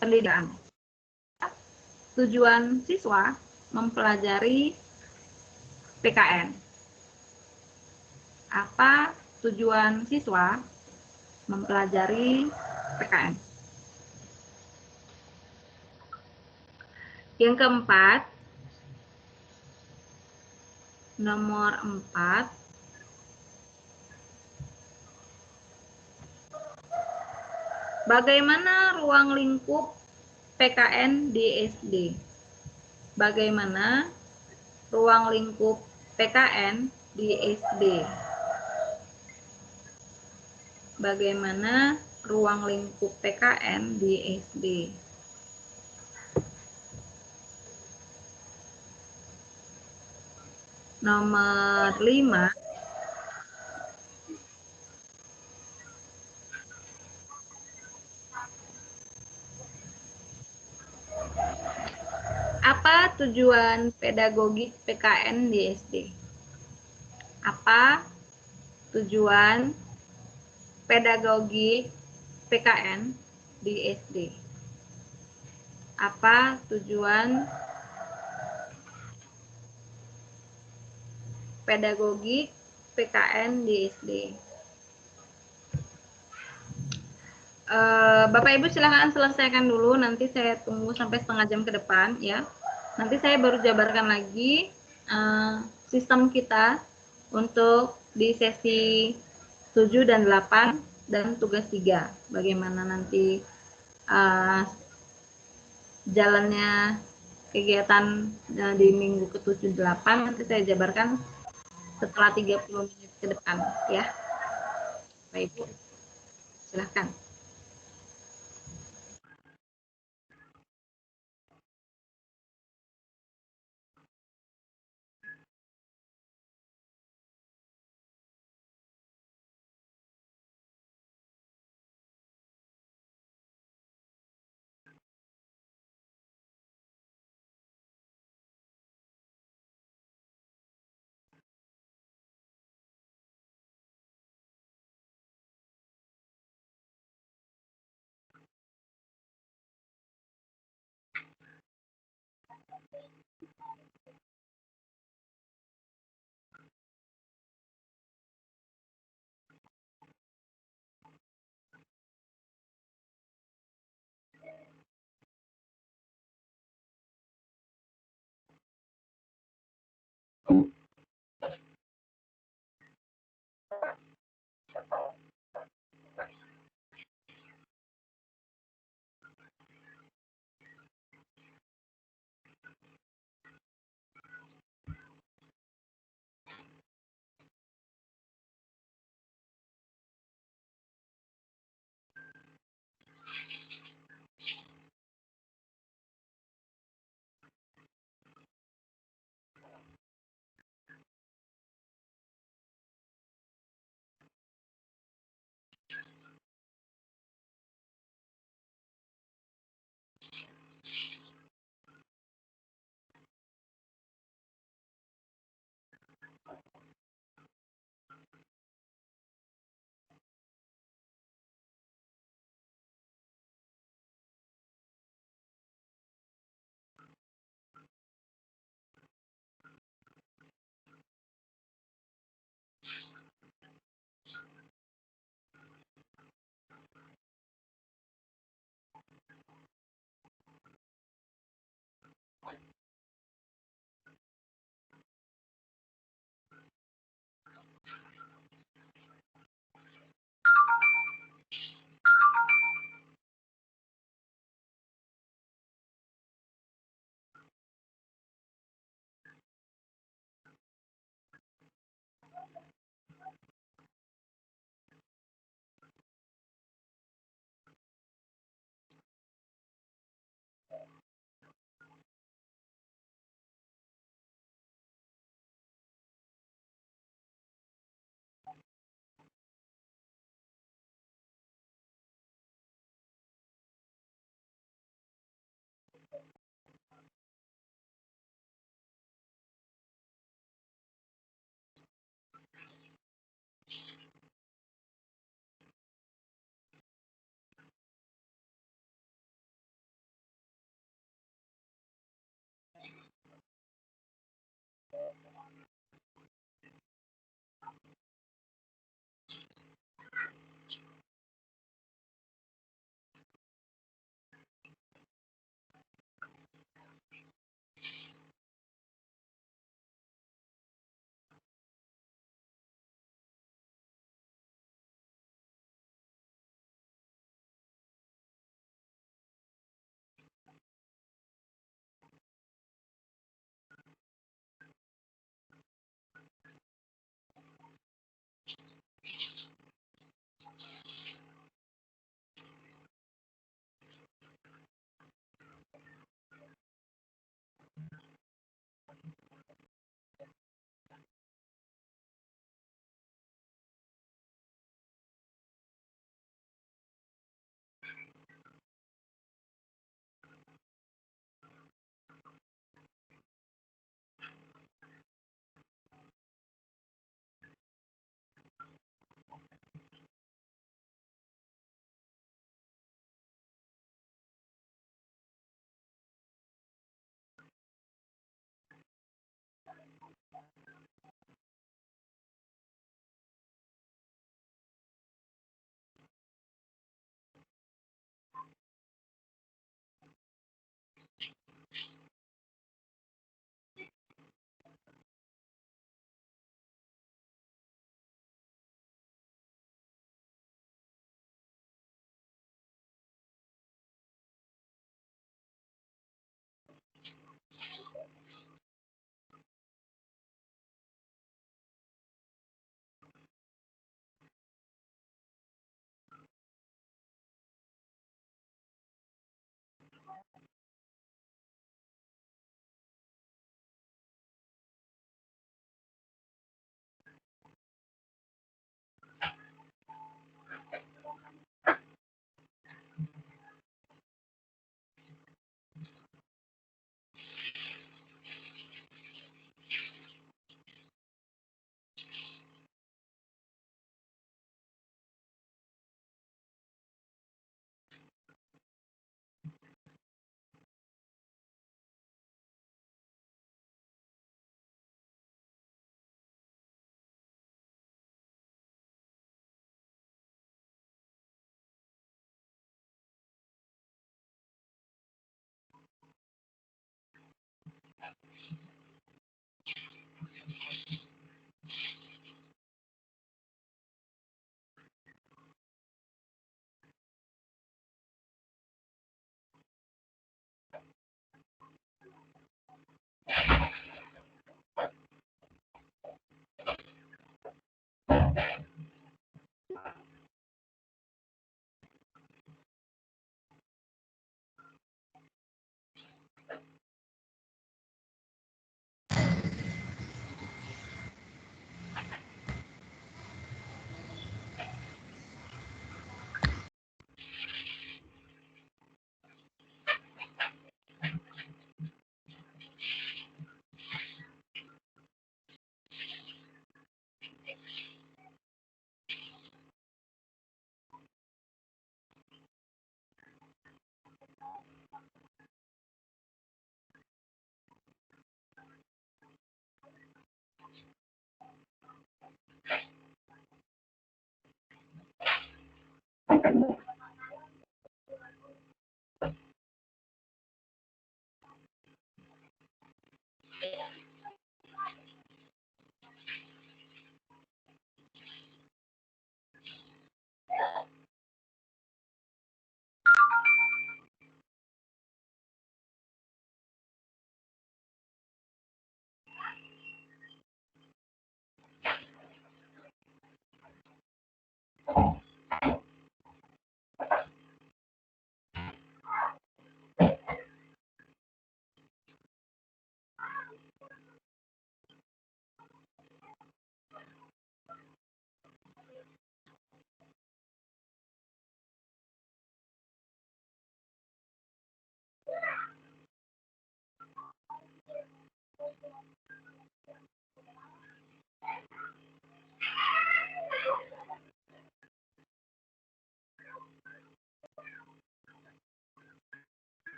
S1: pendidikan. Tujuan siswa mempelajari PKN. Apa tujuan siswa mempelajari PKN? Yang keempat, nomor 4, bagaimana ruang lingkup PKN di SD? Bagaimana ruang lingkup PKN di SD? Bagaimana ruang lingkup PKN di SD? Nomor 5, apa tujuan pedagogik PKN di SD? Apa tujuan pedagogik PKN di SD? Apa tujuan pedagogik PKN di SD? Bapak Ibu silahkan selesaikan dulu, nanti saya tunggu sampai setengah jam ke depan ya. Nanti saya baru jabarkan lagi sistem kita untuk di sesi 7 dan 8 dan tugas 3. Bagaimana nanti jalannya kegiatan di minggu ke-7 8 nanti saya jabarkan setelah 30 menit ke depan ya. Bapak Ibu, silahkan.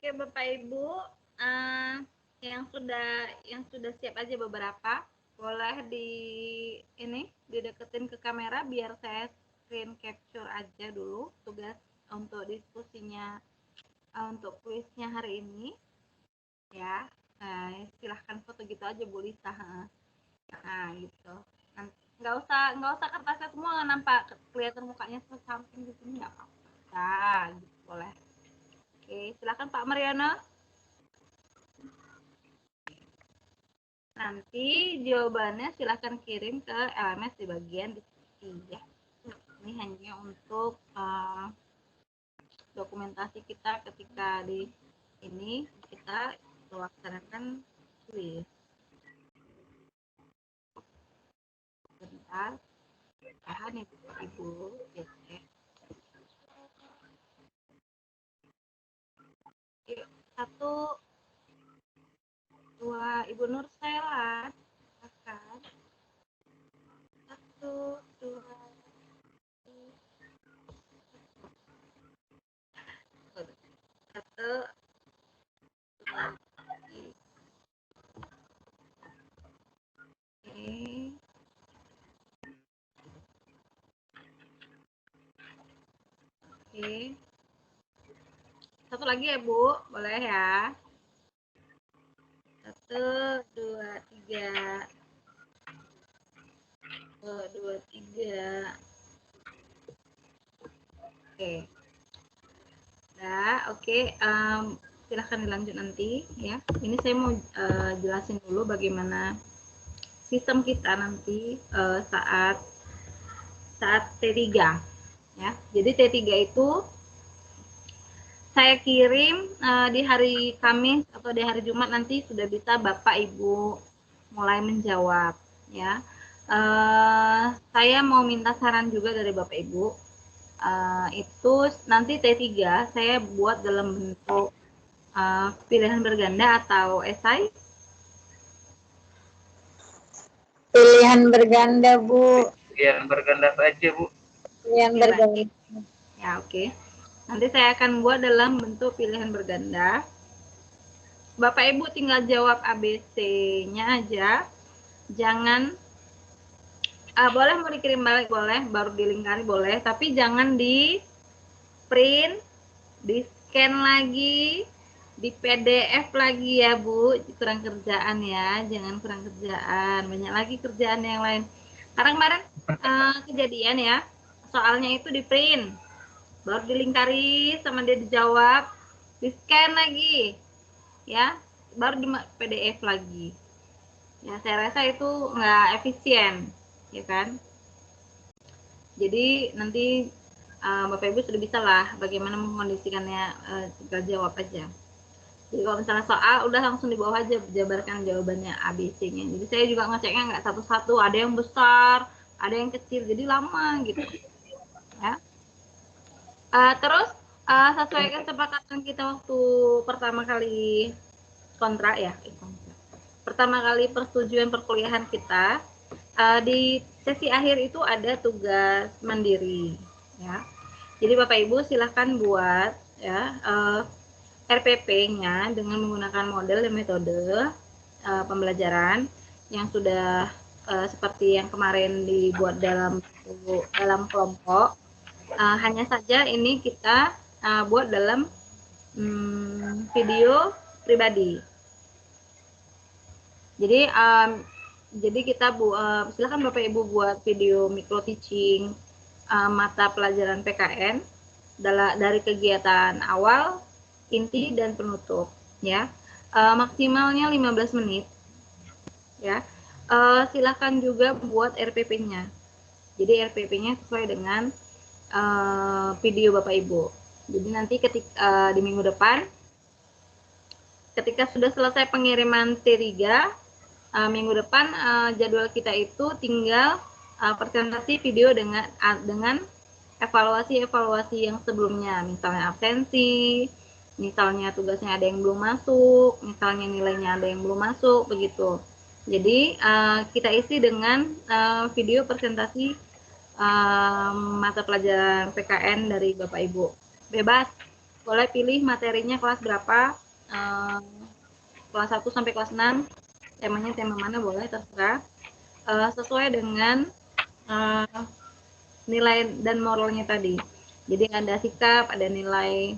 S1: Oke, Bapak Ibu, yang sudah siap aja beberapa, boleh dideketin ke kamera biar saya screen capture aja dulu tugas untuk diskusinya, untuk kuisnya hari ini, ya. Silahkan foto gitu aja Bu Lisa. Nah, gitu. Nggak usah kertasnya semua nampak kelihatan mukanya samping di sini, nggak apa-apa. Nah, gitu boleh. Oke, silakan Pak Mariana. Nanti jawabannya silakan kirim ke LMS di bagian diskusi ya. Ini hanya untuk dokumentasi kita ketika di ini kita melaksanakan kuis. Bentar, tahan ya Ibu. Ya. Yuk, 1, 2, Ibu Nur Sela, silakan. 1, 2, 1, 2, 3. Oke. Satu lagi ya Bu, boleh ya. 1, 2, 3. 1, 2, 3. Oke. Nah, oke. Silahkan dilanjut nanti ya. Ini saya mau jelasin dulu bagaimana sistem kita nanti saat T3 ya. Jadi T3 itu saya kirim di hari Kamis atau di hari Jumat nanti sudah bisa Bapak Ibu mulai menjawab ya. Saya mau minta saran juga dari Bapak Ibu. Itu nanti T3 saya buat dalam bentuk pilihan berganda atau esai.
S3: Pilihan berganda, Bu.
S6: Pilihan berganda saja, Bu.
S3: Pilihan berganda.
S1: Ya, oke. Nanti saya akan buat dalam bentuk pilihan berganda. Bapak Ibu tinggal jawab ABC-nya aja. Jangan boleh mau dikirim balik boleh, baru dilingkari boleh, tapi jangan di print, di scan lagi, di PDF lagi ya Bu. Kurang kerjaan ya, jangan kurang kerjaan. Banyak lagi kerjaan yang lain. Karena kemarin kejadian ya, soalnya itu di print, baru dilingkari sama dia dijawab, di scan lagi ya, baru di PDF lagi ya. Saya rasa itu nggak efisien ya kan. Jadi nanti Bapak Ibu sudah bisa lah bagaimana mengkondisikannya, tinggal jawab aja. Jadi kalau misalnya soal udah langsung di bawah aja jabarkan jawabannya ABC-nya. Jadi saya juga ngeceknya nggak satu-satu, ada yang besar, ada yang kecil, jadi lama gitu ya. Terus sesuai kesepakatan kita waktu pertama kali kontrak ya, pertama kali persetujuan perkuliahan kita, di sesi akhir itu ada tugas mandiri ya. Jadi Bapak Ibu silahkan buat ya RPP-nya dengan menggunakan model dan metode pembelajaran yang sudah seperti yang kemarin dibuat dalam kelompok. Hanya saja ini kita buat dalam video pribadi. Jadi kita silakan Bapak Ibu buat video micro teaching mata pelajaran PKN dari kegiatan awal, inti dan penutup ya. Maksimalnya 15 menit ya. Silakan juga buat RPP-nya. Jadi RPP-nya sesuai dengan video Bapak Ibu. Jadi nanti ketika di minggu depan ketika sudah selesai pengiriman T3, minggu depan jadwal kita itu tinggal presentasi video dengan evaluasi yang sebelumnya, misalnya absensi, misalnya tugasnya ada yang belum masuk, misalnya nilainya ada yang belum masuk, begitu. Jadi kita isi dengan video presentasi mata pelajaran PKN dari Bapak Ibu. Bebas, boleh pilih materinya kelas berapa, eh, kelas 1 sampai kelas 6, temanya tema mana boleh terserah, sesuai dengan nilai dan moralnya tadi. Jadi ada sikap, ada nilai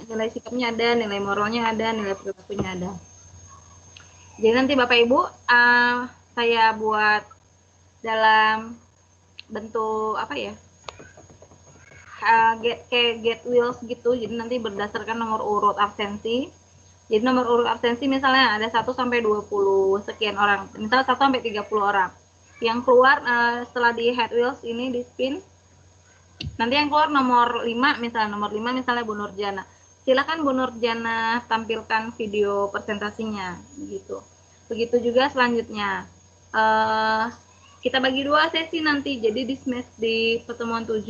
S1: nilai sikapnya ada, nilai moralnya ada, nilai perilakunya ada. Jadi nanti Bapak Ibu saya buat dalam bentuk apa ya? Get wheels gitu. Jadi nanti berdasarkan nomor urut absensi. Jadi nomor urut absensi misalnya ada 1 sampai 20 sekian orang. Misalnya 1 sampai 30 orang. Yang keluar setelah di head wheels ini di spin, nanti yang keluar nomor 5 misalnya Bu Nurjana. Silakan Bu Nurjana tampilkan video presentasinya gitu. Begitu juga selanjutnya. Kita bagi 2 sesi nanti. Jadi di pertemuan 7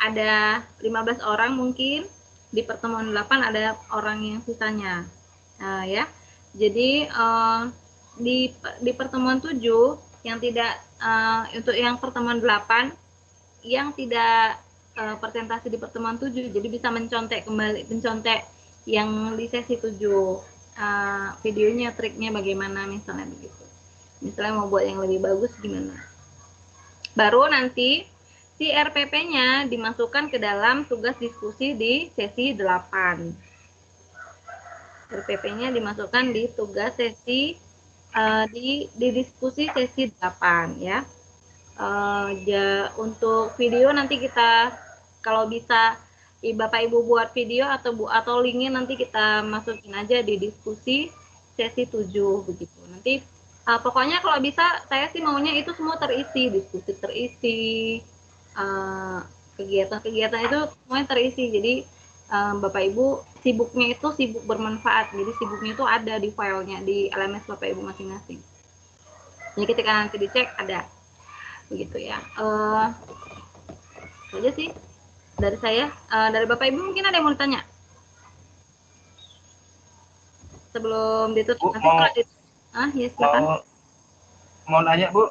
S1: ada 15 orang mungkin, di pertemuan 8 ada orang yang sisanya. Ya. Jadi di pertemuan 7 yang tidak untuk yang pertemuan 8 yang tidak presentasi di pertemuan 7, jadi bisa mencontek yang di sesi 7 videonya, triknya bagaimana misalnya begitu. Misalnya mau buat yang lebih bagus gimana. Baru nanti si RPP-nya dimasukkan ke dalam tugas diskusi di sesi 8. RPP-nya dimasukkan di tugas sesi di diskusi sesi 8 ya. Untuk video nanti kita kalau bisa Bapak Ibu buat video atau linknya nanti kita masukin aja di diskusi sesi 7 begitu. Nanti pokoknya kalau bisa saya sih maunya itu semua terisi, diskusi terisi, kegiatan-kegiatan itu semuanya terisi. Jadi Bapak Ibu sibuknya itu sibuk bermanfaat. Jadi sibuknya itu ada di filenya di LMS Bapak Ibu masing-masing. Jadi ketika nanti dicek ada. Begitu ya. Itu aja sih dari saya. Dari Bapak Ibu mungkin ada yang mau ditanya sebelum ditutup. Nanti ya silakan.
S6: Mau nanya Bu?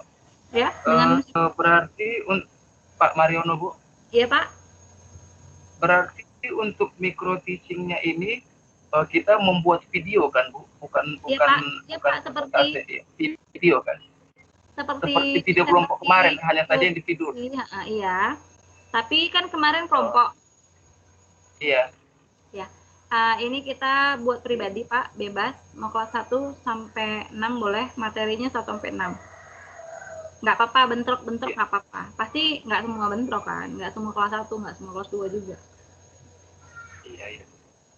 S1: Ya, dengan
S6: berarti Pak Mariono Bu?
S1: Iya Pak.
S6: Berarti untuk micro teachingnya ini kita membuat video kan Bu? Bukan
S1: Pak, seperti
S6: video kan? Seperti video kelompok kemarin, hanya saja yang di tidur.
S1: Iya. Tapi kan kemarin kelompok.
S6: Iya.
S1: Ya. Ini kita buat pribadi Pak, bebas. Mau kelas 1 sampai 6 boleh, materinya 1 sampai 6. Nggak apa-apa, bentrok-bentrok nggak apa-apa. Pasti nggak semua bentrok kan, nggak semua kelas 1, nggak semua kelas 2 juga.
S6: Iya.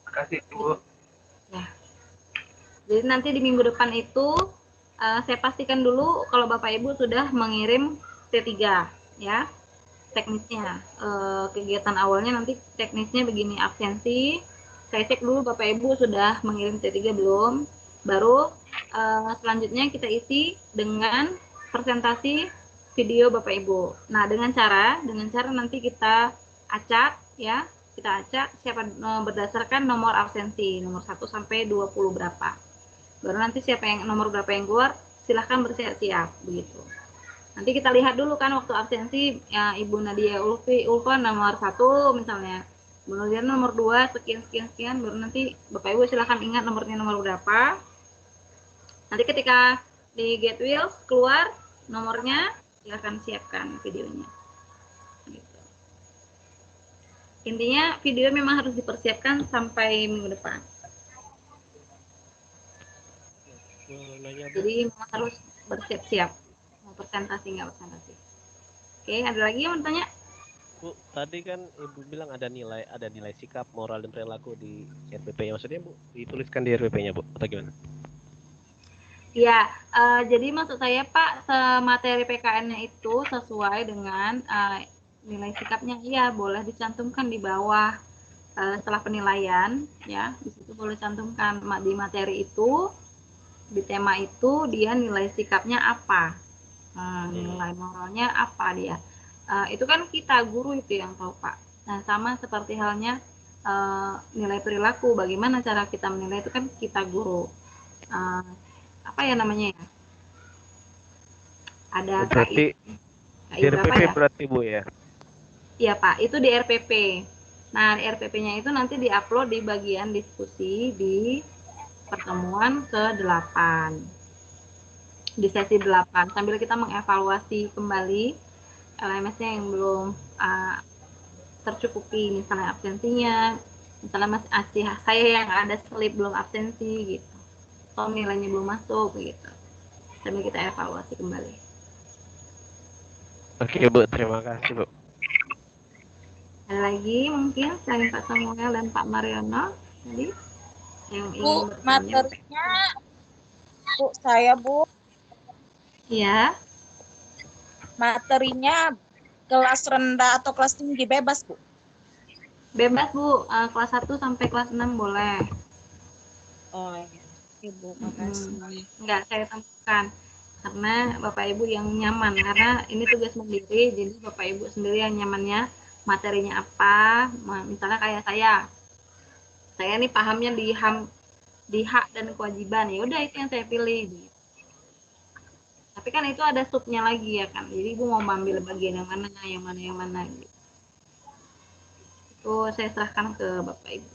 S6: Makasih Bu.
S1: Ya. Jadi nanti di minggu depan itu saya pastikan dulu kalau Bapak Ibu sudah mengirim T3 ya, teknisnya. Kegiatan awalnya nanti teknisnya begini, absensi. Saya cek dulu Bapak Ibu sudah mengirim T3 belum. Baru selanjutnya kita isi dengan presentasi video Bapak Ibu. Nah, dengan cara nanti kita acak ya. Kita acak siapa berdasarkan nomor absensi, nomor 1 sampai 20 berapa. Baru nanti siapa yang nomor berapa yang keluar, silahkan bersiap-siap begitu. Nanti kita lihat dulu kan waktu absensi ya, Ibu Nadia Ulfa nomor 1 misalnya, kemudian nomor 2 sekian, baru nanti Bapak Ibu silahkan ingat nomornya nomor berapa. Nanti ketika di Get Wheels keluar nomornya, silahkan siapkan videonya. Gitu. Intinya video memang harus dipersiapkan sampai minggu depan. Jadi memang harus bersiap-siap. Mau presentasi nggak presentasi. Oke, ada lagi yang mau tanya?
S7: Bu, tadi kan Ibu bilang ada nilai sikap, moral dan perilaku di RPP-nya. Maksudnya Bu, dituliskan di RPP-nya Bu, atau gimana?
S1: Ya, jadi maksud saya Pak, materi PKN-nya itu sesuai dengan nilai sikapnya. Iya, boleh dicantumkan di bawah setelah penilaian, ya. Di situ boleh cantumkan di materi itu. Di tema itu dia nilai sikapnya apa, nilai moralnya apa dia. Itu kan kita guru itu yang tahu Pak. Nah sama seperti halnya nilai perilaku, bagaimana cara kita menilai itu kan kita guru. Apa ya namanya ya? Ada
S7: berarti
S1: KI
S7: di RPP
S1: ya?
S7: berarti Bu ya?
S1: Iya Pak, itu di RPP. Nah, RPP-nya itu nanti diupload di bagian diskusi di pertemuan ke-8. Di sesi 8 sambil kita mengevaluasi kembali LMS-nya yang belum tercukupi, misalnya absensinya, misalnya masih saya yang ada slip belum absensi gitu, atau nilainya belum masuk gitu, sambil kita evaluasi kembali.
S7: Oke Bu, terima kasih Bu.
S1: Ada lagi mungkin selain Pak Samuel dan Pak Mariono tadi yang ingin
S2: Bu,
S1: bertanya?
S2: materinya, Bu, saya Bu,
S1: Ya,
S2: materinya kelas rendah atau kelas tinggi bebas, Bu.
S1: bebas Bu, kelas 1 sampai kelas 6 boleh.
S2: Oh iya, Ibu, makasih.
S1: Enggak saya temukan karena Bapak Ibu yang nyaman, karena ini tugas mandiri, jadi Bapak Ibu sendiri yang nyamannya materinya apa. Misalnya kayak saya nih pahamnya di hak dan kewajiban, ya udah itu yang saya pilih gitu. Tapi kan itu ada subnya lagi ya kan, jadi Ibu mau ambil bagian yang mana gitu. Itu saya serahkan ke Bapak Ibu.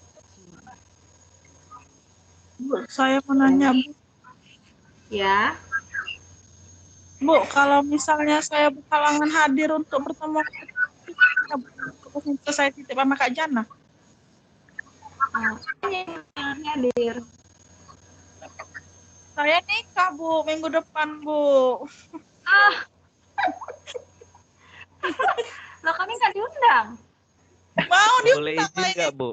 S8: Bu, saya mau nanya, Bu.
S1: Ya,
S8: Bu, kalau misalnya saya berhalangan hadir untuk pertemuan saya titip sama Kak Jana.
S1: yang hadir.
S8: Saya nikah, Bu, minggu depan, Bu.
S1: Loh kami nggak diundang.
S8: Mau
S7: Boleh
S8: diundang
S7: izin
S8: lagi.
S7: nggak Bu?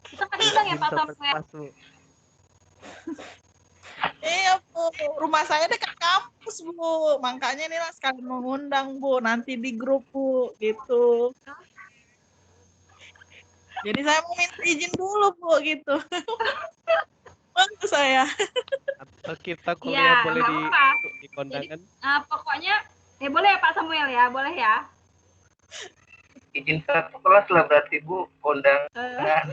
S1: Kita nggak diundang ya Pak
S7: Izin
S1: Samuel.
S7: pas, Bu.
S8: Iya, Bu. Rumah saya dekat kampus, Bu. Makanya inilah sekali mengundang, Bu. Nanti di grup, Bu. Gitu. Jadi saya mau minta izin dulu, Bu. Gitu. Bantu saya.
S7: Atau kita kuliah
S1: Iya,
S7: boleh
S1: nggak apa-apa.
S7: di kondangan?
S1: Pokoknya boleh ya Pak Samuel ya, boleh ya.
S6: Izin satu kelas lah berarti Bu, kondangan.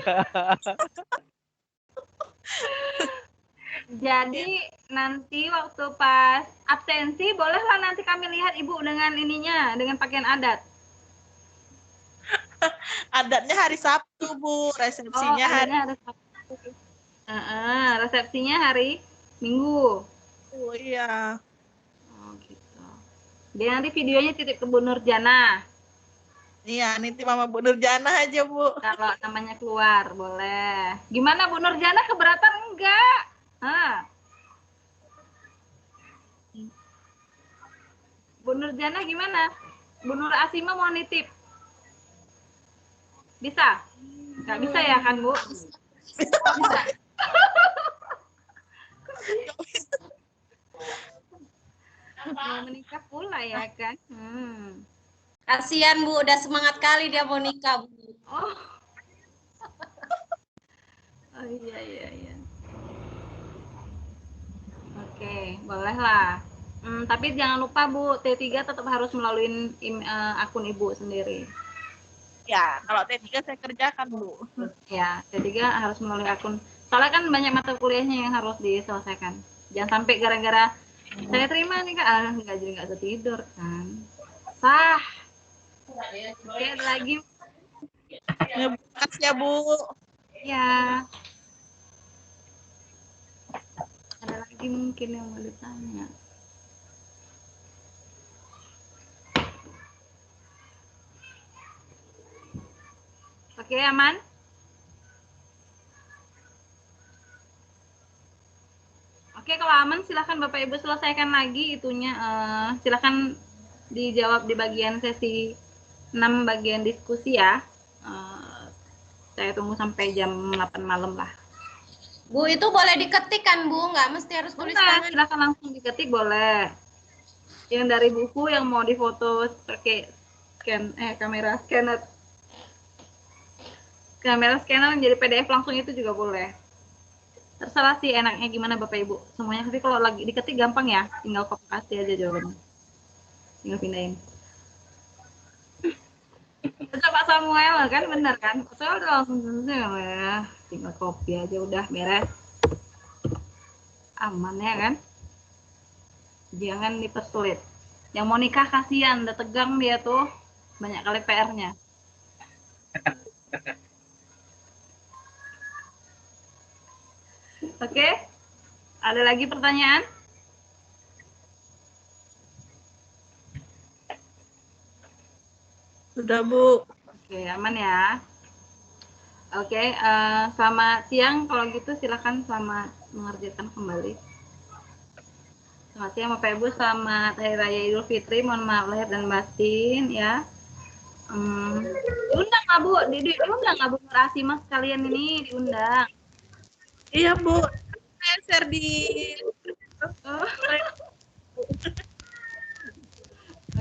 S1: Jadi nanti waktu pas absensi bolehlah nanti kami lihat Ibu dengan ininya, dengan pakaian adat.
S8: Adatnya hari Sabtu, Bu. Resepsinya hari
S1: Adatnya ada Sabtu. Resepsinya hari Minggu.
S8: Sabtu. Iya.
S1: Oh gitu. Dia nanti videonya titip ke Bu Nurjana.
S8: Iya, nitip Mama Bu Nurjana aja, Bu.
S1: Kalau namanya keluar, boleh. Gimana Bu Nurjana, keberatan enggak? Bu Nurjana gimana? Bu Nur Asima mau nitip? Bisa? Nggak bisa ya kan, Bu? Bisa. Mau menikah pula ya kan?
S5: Kasihan Bu, udah semangat kali dia mau nikah Bu.
S1: Oh. Oh iya. Oke, bolehlah. Tapi jangan lupa Bu, T3 tetap harus melalui akun Ibu sendiri.
S8: Ya, kalau T3 saya kerjakan, Bu.
S1: Ya, T3 harus melalui akun. Soalnya kan banyak mata kuliahnya yang harus diselesaikan. Jangan sampai gara-gara saya terima nih Kak, nggak bisa tidur kan. Sah. Oke, ada lagi.
S8: Terima kasih ya, Bu.
S1: Ya. Ada lagi mungkin yang mau ditanya. Oke, aman? Oke, kalau aman silahkan Bapak Ibu selesaikan lagi itunya. Silahkan dijawab di bagian sesi 6 bagian diskusi ya. Saya tunggu sampai jam 8 malam lah.
S5: Bu, itu boleh diketik kan Bu? Nggak mesti harus tulis tangan.
S1: Silahkan langsung diketik boleh. Yang dari buku yang mau difoto pakai kamera scanner menjadi PDF langsung itu juga boleh. Terserah sih enaknya gimana Bapak Ibu. Semuanya tapi kalau lagi diketik gampang ya, tinggal copy paste aja jawabannya. Tinggal pindahin. Betul Pak Samuel kan, bener kan? Saya udah langsung ya, tinggal copy aja udah beres. Aman ya kan? Jangan dipersulit. Yang mau nikah kasihan, udah tegang dia tuh, banyak kali PR-nya. Oke. Ada lagi pertanyaan?
S4: Sudah, Bu.
S1: Oke, aman ya. Oke, selamat siang. Kalau gitu silakan selamat mengerjakan kembali. Selamat siang Bapak Ibu, selamat Hari Raya Idul Fitri. Mohon maaf lahir dan batin ya. Diundang nggak Bu? Diundang nggak Bu Nur Asimah sekalian ini diundang?
S4: Iya, Bu. Saya share di
S1: Oh,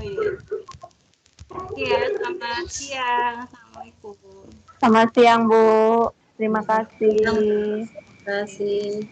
S1: iya. Iya, selamat siang. Assalamualaikum.
S2: Selamat siang, Bu. Terima kasih.
S3: Terima kasih.